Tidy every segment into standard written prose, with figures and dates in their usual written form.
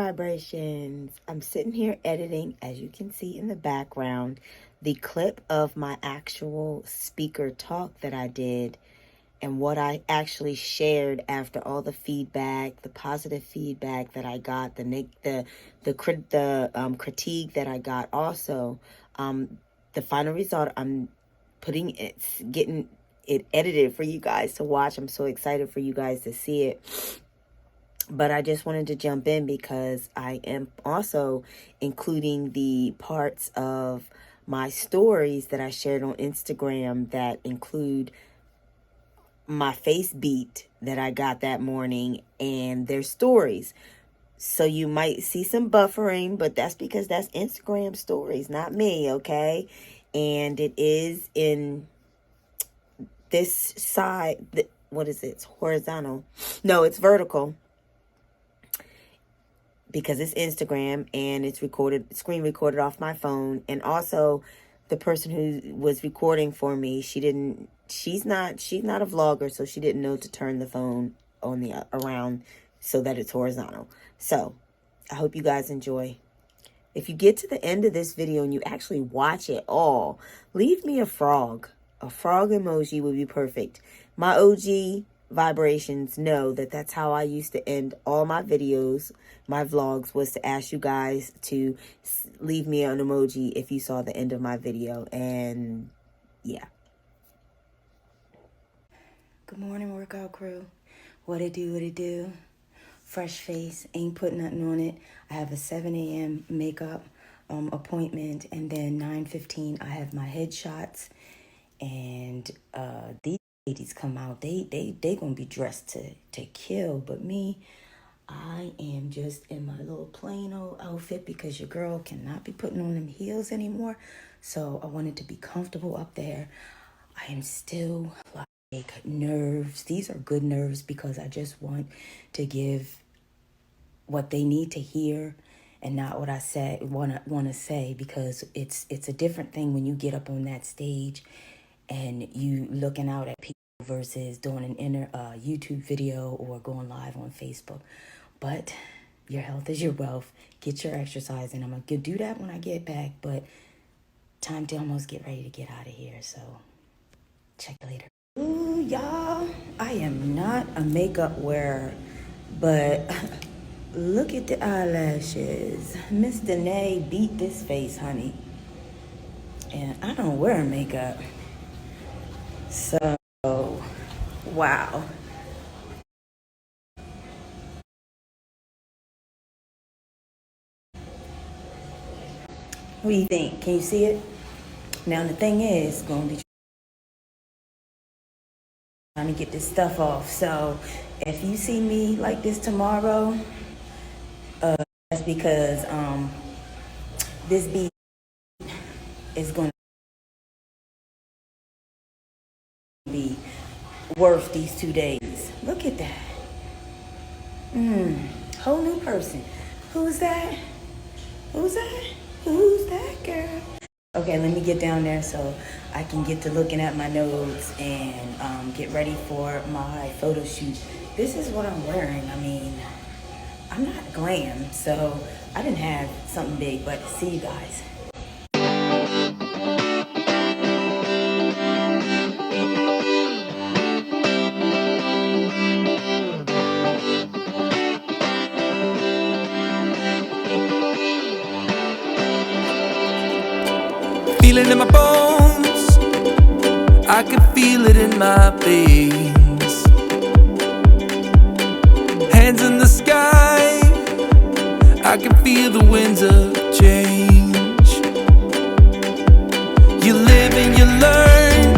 vibrations. I'm sitting here editing, as you can see in the background, the clip of my actual speaker talk that I did and what I actually shared after all the feedback, the positive feedback that I got, the critique that I got. Also, the final result, I'm getting it edited for you guys to watch. I'm so excited for you guys to see it. But I just wanted to jump in because I am also including the parts of my stories that I shared on Instagram that include my face beat that I got that morning and their stories. So you might see some buffering, but that's because that's Instagram stories, not me, okay? And it is in this side. What is it? It's horizontal. No, it's vertical, because it's Instagram and it's screen recorded off my phone. And also the person who was recording for me, she's not a vlogger, so she didn't know to turn the phone on the around so that it's horizontal. So I hope you guys enjoy. If you get to the end of this video and you actually watch it all, leave me a frog. A frog emoji would be perfect. My OG vibrations know that that's how I used to end all my videos, my vlogs, was to ask you guys to leave me an emoji if you saw the end of my video. And yeah. Good morning, workout crew. What it do? Fresh face, ain't put nothing on it. I have a 7 a.m. makeup appointment, and then 9:15 I have my headshots. And these ladies come out, they gonna be dressed to kill. But me, I am just in my little plain old outfit because your girl cannot be putting on them heels anymore. So I wanted to be comfortable up there. I am still like nerves. These are good nerves because I just want to give what they need to hear and not what I want to say, because it's a different thing when you get up on that stage and you looking out at people versus doing an YouTube video or going live on Facebook. But your health is your wealth. Get your exercise, and I'm going to do that when I get back. But time to almost get ready to get out of here. So check you later. Ooh, y'all, I am not a makeup wearer, but look at the eyelashes. Miss Danae beat this face, honey. And I don't wear makeup. So, wow. What do you think? Can you see it? Now the thing is, going to be trying to get this stuff off. So if you see me like this tomorrow, that's because this beat is going to be worth these 2 days. Look at that. Whole new person. Who's that? Who's that girl? Okay, let me get down there so I can get to looking at my notes and get ready for my photo shoot. This is what I'm wearing. I mean, I'm not glam, so I didn't have something big, but see you guys. Feel it in my bones, I can feel it in my veins. Hands in the sky, I can feel the winds of change. You live and you learn,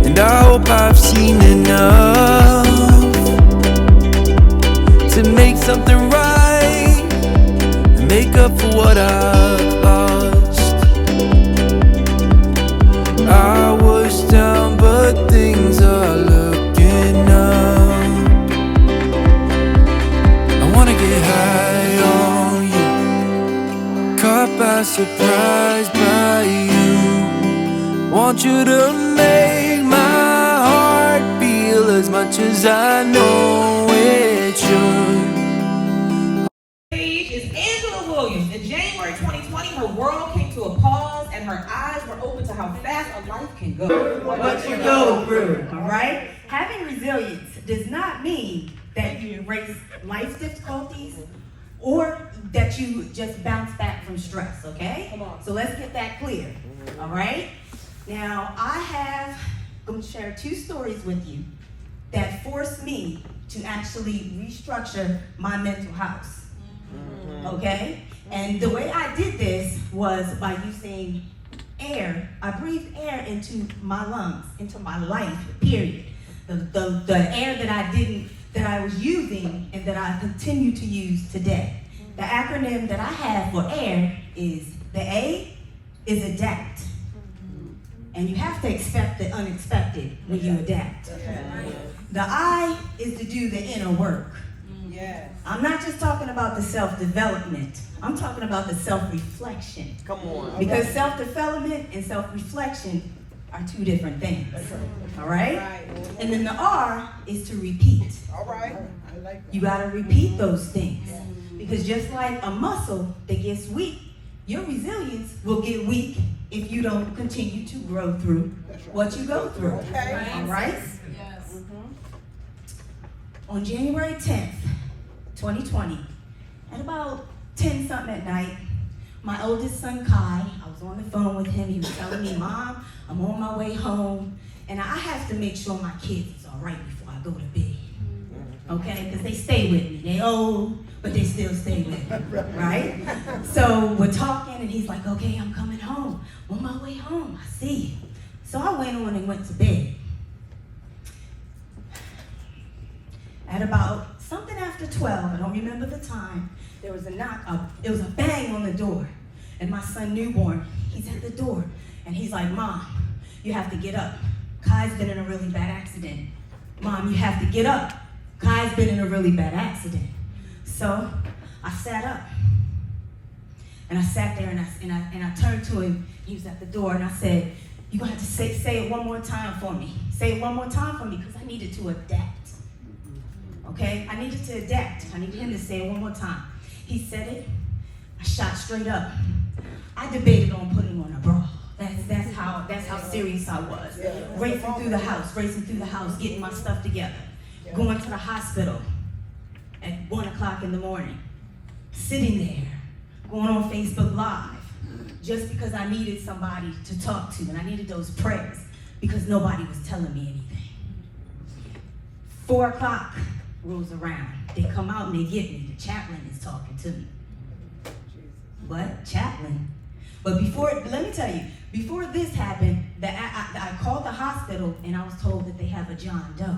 and I hope I've seen enough to make something right and make up for what I've lost. I was down, but things are looking up. I wanna get high on you, caught by surprise by you. Want you to make my heart feel as much as I know it should. how fast a life can go. What you go through, all right? Having resilience does not mean that you erase life's difficulties or that you just bounce back from stress, okay? Come on. So let's get that clear, all right? Now, I'm going to share 2 stories with you that forced me to actually restructure my mental house, okay? And the way I did this was by using air. I breathed air into my lungs, into my life, period. The air that I was using and that I continue to use today. The acronym that I have for air is, the A is adapt. And you have to expect the unexpected when you adapt. The I is to do the inner work. I'm not just talking about the self-development. I'm talking about the self-reflection. Come on. Because self-development and self-reflection are 2 different things. All right? And then the R is to repeat. All right. You got to repeat those things. Because just like a muscle that gets weak, your resilience will get weak if you don't continue to grow through what you go through. Okay. All right? Yes. On January 10th, 2020, at about 10 something at night, my oldest son Kai, I was on the phone with him. He was telling me, Mom, I'm on my way home, and I have to make sure my kids is all right before I go to bed. Okay? Because they stay with me. They old, but they still stay with me, right? So we're talking, and he's like, okay, I'm coming home. On my way home, I see you. So I went on and went to bed. At about something after 12, I don't remember the time, there was a knock, it was a bang on the door. And my son, newborn, he's at the door. And he's like, Mom, you have to get up. Kai's been in a really bad accident. Mom, you have to get up. Kai's been in a really bad accident. So I sat up. And I sat there and I turned to him. He was at the door and I said, you're going to have to say it one more time for me. Say it one more time for me because I needed to adapt. Okay? I needed to adapt. I needed him to say it one more time. He said it. I shot straight up. I debated on putting on a bra. That's how serious I was. Racing through the house, getting my stuff together. Going to the hospital at 1 o'clock in the morning. Sitting there, going on Facebook Live, just because I needed somebody to talk to, and I needed those prayers, because nobody was telling me anything. 4 o'clock rolls around. They come out and they get me. The chaplain is talking to me. What? Chaplain? But let me tell you, before this happened, I called the hospital and I was told that they have a John Doe.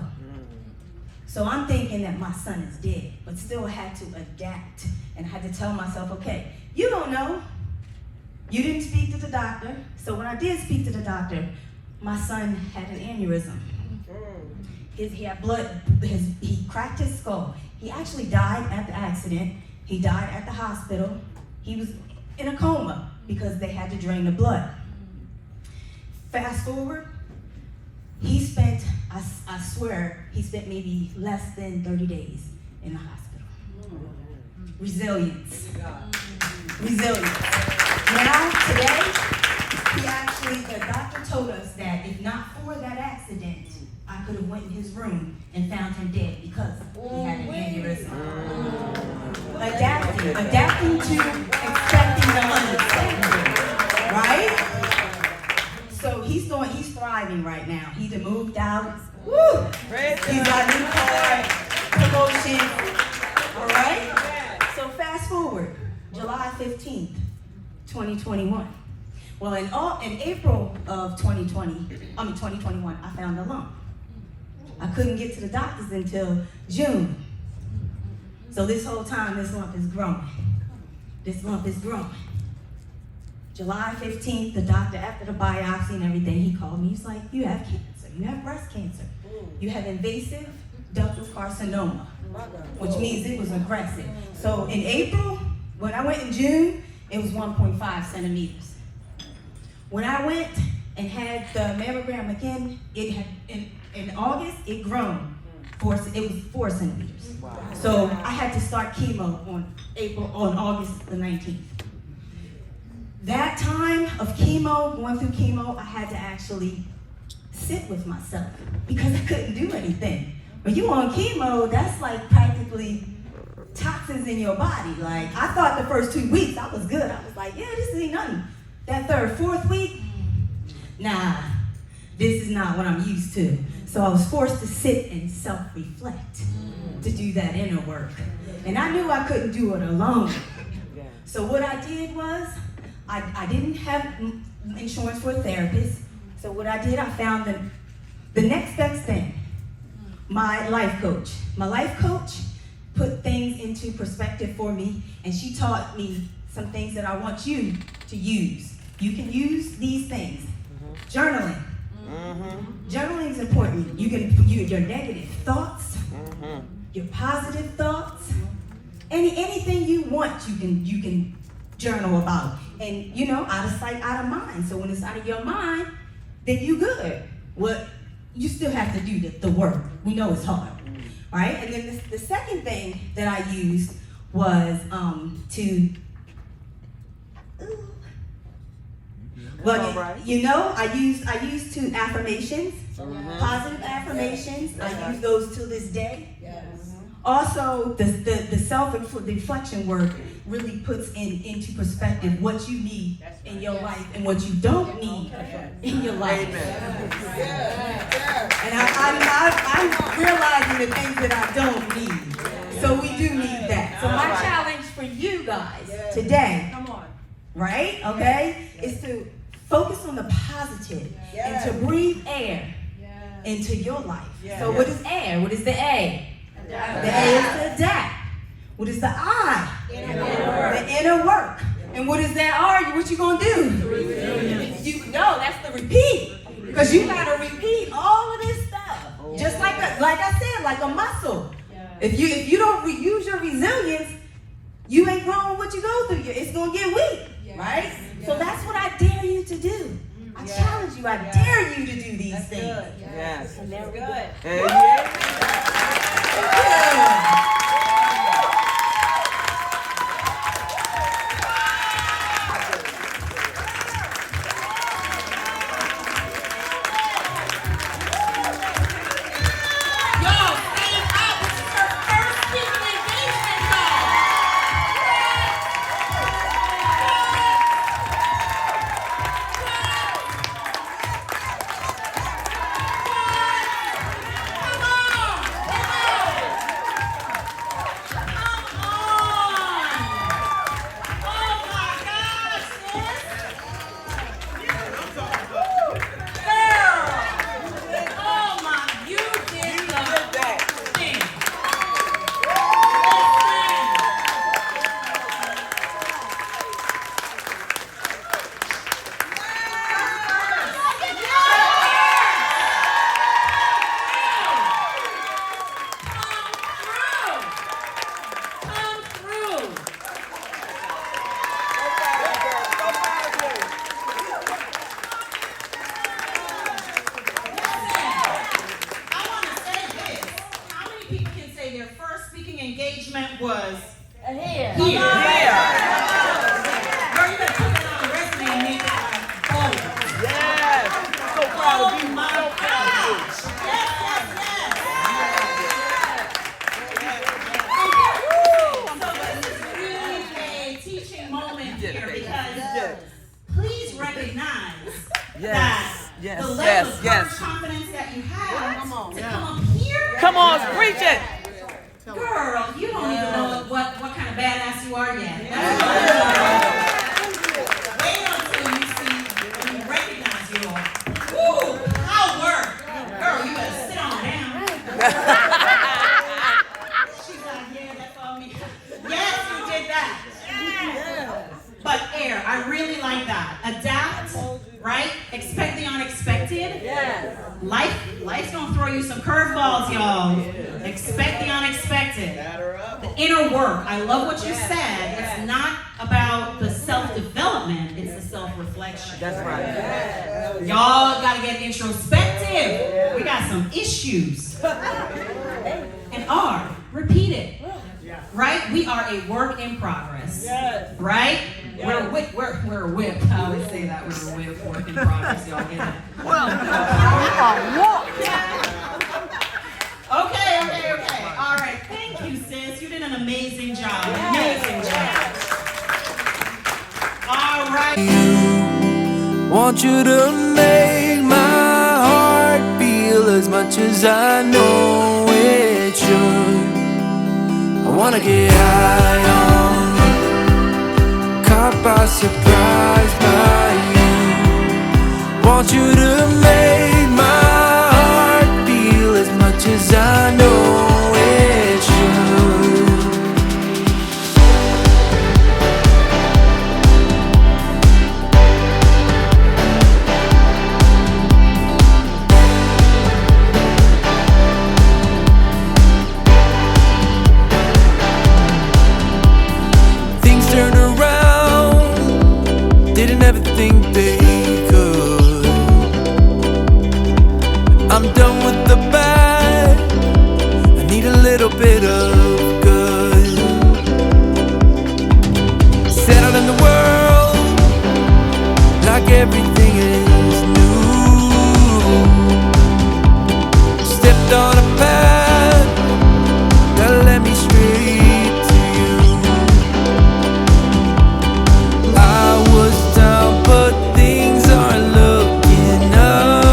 So I'm thinking that my son is dead, but still had to adapt and had to tell myself, okay, you don't know. You didn't speak to the doctor. So when I did speak to the doctor, my son had an aneurysm. He had blood, he cracked his skull. He actually died at the accident. He died at the hospital. He was in a coma because they had to drain the blood. Fast forward, he spent, I swear, he spent maybe less than 30 days in the hospital. Resilience. Resilience. Now, today, the doctor told us that if not for that accident, I could have went in his room and found him dead because he had an aneurysm. Adapting to expecting the unexpected, right? So he's thriving right now. He done moved out. Woo! He's got a new car, promotion. All right? So fast forward, July 15th, 2021. Well, in April of 2021, I found a lump. I couldn't get to the doctors until June. So this whole time, this lump is growing. This lump is growing. July 15th, the doctor, after the biopsy and everything, he called me. He's like, you have cancer. You have breast cancer. You have invasive ductal carcinoma, which means it was aggressive. So in April, when I went in June, it was 1.5 centimeters. When I went and had the mammogram again, it had, in August, it grown. It was 4 centimeters. Wow. So I had to start chemo on August the 19th. that time of chemo, going through chemo, I had to actually sit with myself because I couldn't do anything. When you on chemo, that's like practically toxins in your body. Like, I thought the first 2 weeks I was good. I was like, yeah, this ain't nothing. That third, fourth week, nah, this is not what I'm used to. So I was forced to sit and self-reflect, to do that inner work. And I knew I couldn't do it alone. So what I did was, I didn't have insurance for a therapist. So what I did, I found the next best thing, my life coach. My life coach put things into perspective for me, and she taught me some things that I want you to use. You can use these things. Journaling. Journaling is important. You can your negative thoughts, your positive thoughts, anything you want, you can journal about. And you know, out of sight, out of mind. So when it's out of your mind, then you good. What you still have to do the work. We know it's hard, right? And then the second thing that I used was I used 2 affirmations, positive affirmations. I use those to this day. Also, the self-reflection work really puts into perspective what you need in your life and what you don't need in your life. And I'm realizing the things that I don't need. So we do need that. So my challenge for you guys today, right, okay, is to focus on the positive and to breathe air into your life. So what is air? What is the A? The A is to adapt. What is the I? The inner work. And what is that R? What you gonna do? That's the repeat. Because you gotta repeat all of this stuff. Just like I said, like a muscle. If you don't use your resilience, you ain't growing what you go through. It's gonna get weak, right? So that's what I dare you to do. I challenge you. I dare you to do these things. Yes. And there we go. engagement was here. Girl, you better put that on the resume and make it like bold. Yes. So proud of you. Oh my gosh. Yes. So this is really a teaching moment here because please recognize that the level of confidence that you have to come up here. Come on, preach it. Girl, you don't even know what kind of badass you are yet. Wait until you see and you recognize you all. Woo! Power! Girl, you better sit on down. She's like, yeah, that's all me. Yes, you did that. But Air, I really like that. Adapt, right? Expect the unexpected. Life's gonna throw you some curveballs, y'all. Expect the unexpected. The inner work. I love what you said. It's not about the self-development, it's the self-reflection. That's right. Y'all gotta get introspective. We got some issues. And R, repeat it. Right? We are a work in progress. Right? We're a whip. I always say that we're a whip, work in progress. Y'all get that? Okay. All right. Thank you, sis. You did an amazing job. Amazing job. All right. Want you to make my heart feel as much as I know it should. I wanna get high on you, caught by surprise by you. Want you to make my heart feel as much as I know it should. Turned around, didn't ever think they could. I'm done with the bad, I need a little bit of good. Settled in the world, like everything is new. Stepped on a path that led me straight to you. But things are looking up.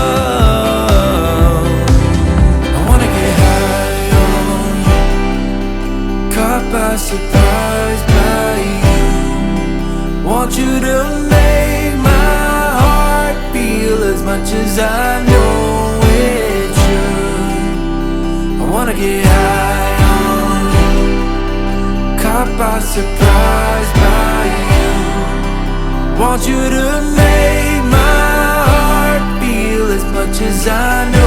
I wanna get high on you, caught by surprise by you. Want you to make my heart feel as much as I know it should. I wanna get high on you, caught by surprise by you. Want you to make my heart feel as much as I know